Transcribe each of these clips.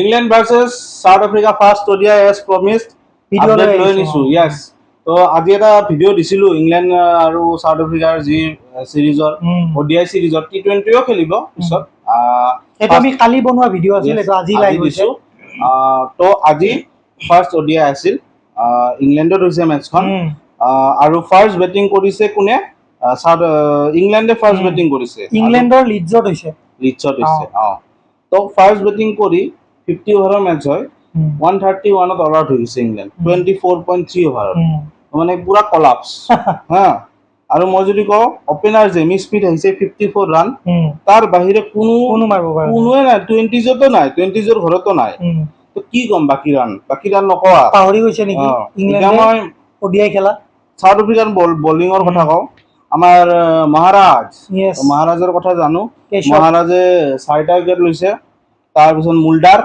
England versus South Africa first ODI as promised. Update লৈ নিছো yes. তো আজি এটা ভিডিও দিছিলো ইংলেণ্ড আৰু সাউথ আফ্ৰিকাৰ যি সিৰিজৰ ODI সিৰিজৰ T20ও খেলিব পিছত এটা আমি কালি বনোৱা ভিডিও আছিল এটা আজি লাইভ হৈছে তো আজি ফাৰ্স্ট ODI আছিল ইংলেণ্ডত হৈছে মেচখন আৰু ফাৰ্স্ট বেটিং কৰিছে কোনে ইংলেণ্ডে ফাৰ্স্ট বেটিং কৰিছে ইংলেণ্ডৰ লিডছত হৈছে তো ফাৰ্স্ট বেটিং কৰি 50 ওভাৰৰ মেচ হয় 131 ত অল আউট হৈ গৈছে ইংলেণ্ড 24.3 ওভাৰত মানে পুৰা কলাপস হা আৰু মই যদি কওঁ ওপেনাৰ জেমি স্পিড আহিছে 54 ৰান তাৰ বাহিৰে কোনোৱে নাই 20জতো নাই 20জৰ ঘৰতো নাই তো কি কম বাকি ৰান নকৱা পাহৰি গৈছে নেকি ইংলেণ্ডে মই ODI খেলা সাউথ আফ্ৰিকান বলিঙৰ কথা কওঁ আমাৰ মহাৰাজৰ কথা জানো মহাৰাজে 4টা উইকেট লৈছে তাৰ পিছত মুল্ডাৰ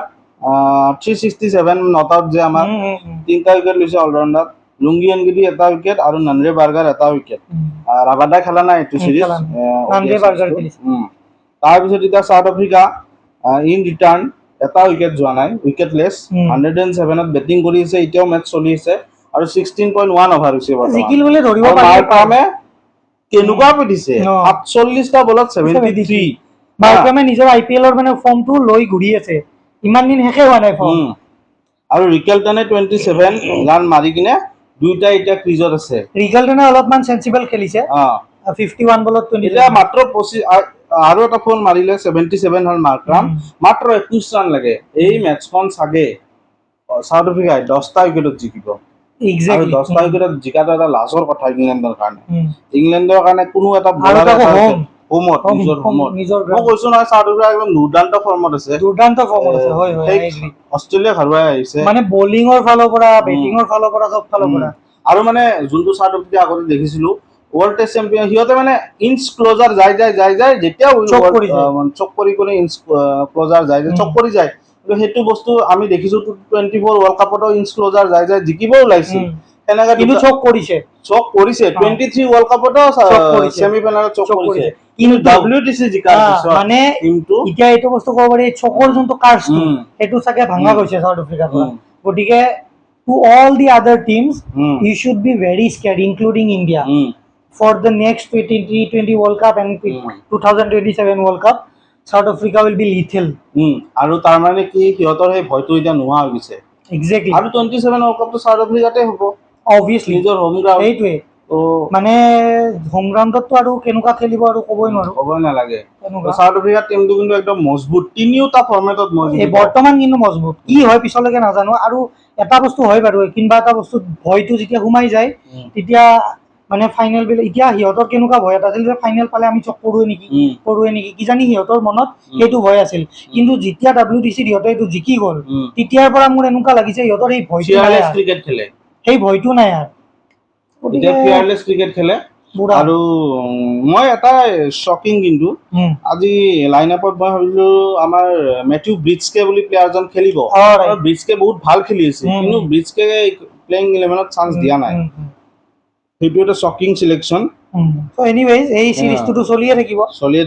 367 নট আউট যে আমাৰ 3টা উইকেট লৈছে অলৰাউন্ডাৰ লুংগি এনগিডি এটা উইকেট আৰু ননৰে বাৰ্গাৰ এটা উইকেট ৰাবাদা খেলা নাই এইটো সিৰিজ ননৰে বাৰ্গাৰ খেলিছে তাৰ পিছত এটা সাউথ আফ্ৰিকা ইন ৰিটাৰ্ন এটা উইকেট যোৱা নাই উইকেটলেছ 107 ত বেটিং কৰি আছে এতিয়াও মেচ চলি আছে আৰু 16.1 ওভাৰ হৈছে জিকিল বুলি ধৰিব পাৰি মাৰ্কামে কেনুকা পিটিছে 47টা বলত 73 মাৰ্কামে নিজৰ IPL ৰ মানে ফৰ্মটো লৈ ঘূৰি আছে ইমান দিন হেকে হোৱা নাই ফৰ্ম আৰু ৰিকেলটনে 27 ৰান মাৰি কিনে দুইটা এটা ক্ৰিজত আছে ৰিকেলটনে অলপমান সেন্সিবল খেলিছে 51 বলত 20 এটা মাত্ৰ 25 আৰু এটা ফোন মাৰিলে 77 হল মাৰ্কাম মাত্ৰ 21 ৰান লাগে এই মেচখন সাগে সাউথ আফ্ৰিকাই 10টা উইকেটত জিকিব এক্স্যাক্টলি 10টা উইকেটত জিকাটো এটা লাজৰ কথা ইংলেণ্ডৰ কাৰণে কোনো এটা ভাল মই কৈছো নহয় সাউথ আফ্ৰিকা একদম দুৰ্দান্ত ফৰ্মত আছে হয় অষ্ট্ৰেলিয়া হাৰুৱাই আহিছে মানে বলিঙৰ ফালৰ পৰা বেটিঙৰ ফালৰ পৰা সব ফালৰ পৰা আৰু মানে যোনটো সাউথ আফ্ৰিকা আগতে দেখিছিলো ওয়াৰ্ল্ড টেস্ট চ্যাম্পিয়ন হিয়তে মানে ইঞ্চ ক্লোজাৰ যায় যেতিয়া চক কৰি ইঞ্চ ক্লোজাৰ যায় চক কৰি যায় কিন্তু হেতু বস্তু আমি দেখিছো 24 ওয়াৰ্ল্ড কাপতো ইঞ্চ ক্লোজাৰ যায় জিকিব ওলাইছিল এনেকা কিন্তু চক কৰিছে 23 ওয়াৰ্ল্ড কাপতো সেমিফাইনালত চক কৰিছে কিন্তু WTC জিকাৰ পিছত মানে এতিয়া এইটো বস্তু ক'ব পাৰি চকৰ যোনটো কাৰ্ডটো হেতু সাকে ভাঙা গৈছে সাউথ আফ্ৰিকাৰ পৰা গটিকে to all the other teams you should be very scared including India for the next T20 World Cup and 2027 World Cup South Africa will be lethal আৰু তাৰ মানে কি হিয়তৰ হে ভয়টো এতিয়া নোহোৱা হৈ গৈছে এক্স্যাক্টলি আৰু 27 ওয়াৰ্ল্ড কাপ তো সাউথ আফ্ৰিকাতে হ'ব obviously নিজৰ হোম গ্ৰাউণ্ড এইটোৱে তো মানে হোম গ্ৰাউণ্ডত তো আৰু কেনেকুৱা খেলিব আৰু ক'বই নালাগে সাউথ আফ্ৰিকাৰ টিমটো কিন্তু একদম মজবুত তিনিওটা ফৰ্মেটত মজবুত এই বৰ্তমান কিন্তু মজবুত কি হয় পিছলৈকে নাজানো আৰু এটা বস্তু হয় বাৰু কিবা এটা বস্তু ভয়টো যেতিয়া ঘুমাই যায় তেতিয়া মানে ফাইনেল বিল এতিয়া হিয়তৰ কেনেকুৱা ভয় এটা আছিল যে ফাইনেল পালে আমি চক কৰোৱে নেকি কি জানি হিয়তৰ মনত সেইটো ভয় আছিল কিন্তু যেতিয়া WTC হিয়তে এইটো জিকি গ'ল তেতিয়াৰ পৰা মোৰ এনেকুৱা লাগিছে হিয়তৰ এই ভয়টো নাই ক্ৰিকেট খেলে সেই ভয়টো নাই আৰু এতিয়া ফিয়াৰলেছ ক্ৰিকেট খেলে আৰু মই এটা শকিং কিন্তু আজি লাইনআপত মই ভাবিলো আমাৰ মেথিউ ব্ৰিজকে বুলি প্লেয়াৰজন খেলিব আৰু ব্ৰিজকে বহুত ভাল খেলি আছে কিন্তু ব্ৰিজকে প্লেইং 11ত চান্স দিয়া নাই সেইটো এটা শকিং সিলেকশন সো এনিৱেজ এই সিৰিজটো চলিয়ে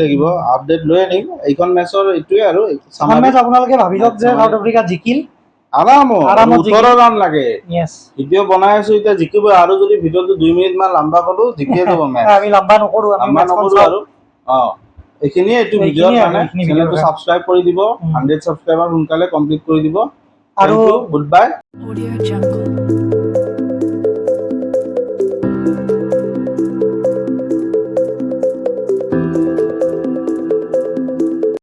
থাকিব আপডেট লৈ আনিম এইখন মেচৰ এইটোৱে আৰু সামন মেচ আপোনালোকে ভাবি লওক যে সাউথ আফ্ৰিকা জিকিল আৰামত 18 ৰান লাগে ভিডিও বনাই আছো এতিয়া জিকিব আৰু যদি ভিডিওটো 2 মিনিট মান লম্বা কৰো জিকিয়ে যাব মেচ আমি লম্বা নকৰো আৰু এইখিনিয়ে এইটো ভিডিওৰ কাৰণে চেনেলটো সাবস্ক্ৰাইব কৰি দিব 100 সাবস্ক্ৰাইবাৰ সোনকালে কমপ্লিট কৰি দিব আৰু গুড বাই।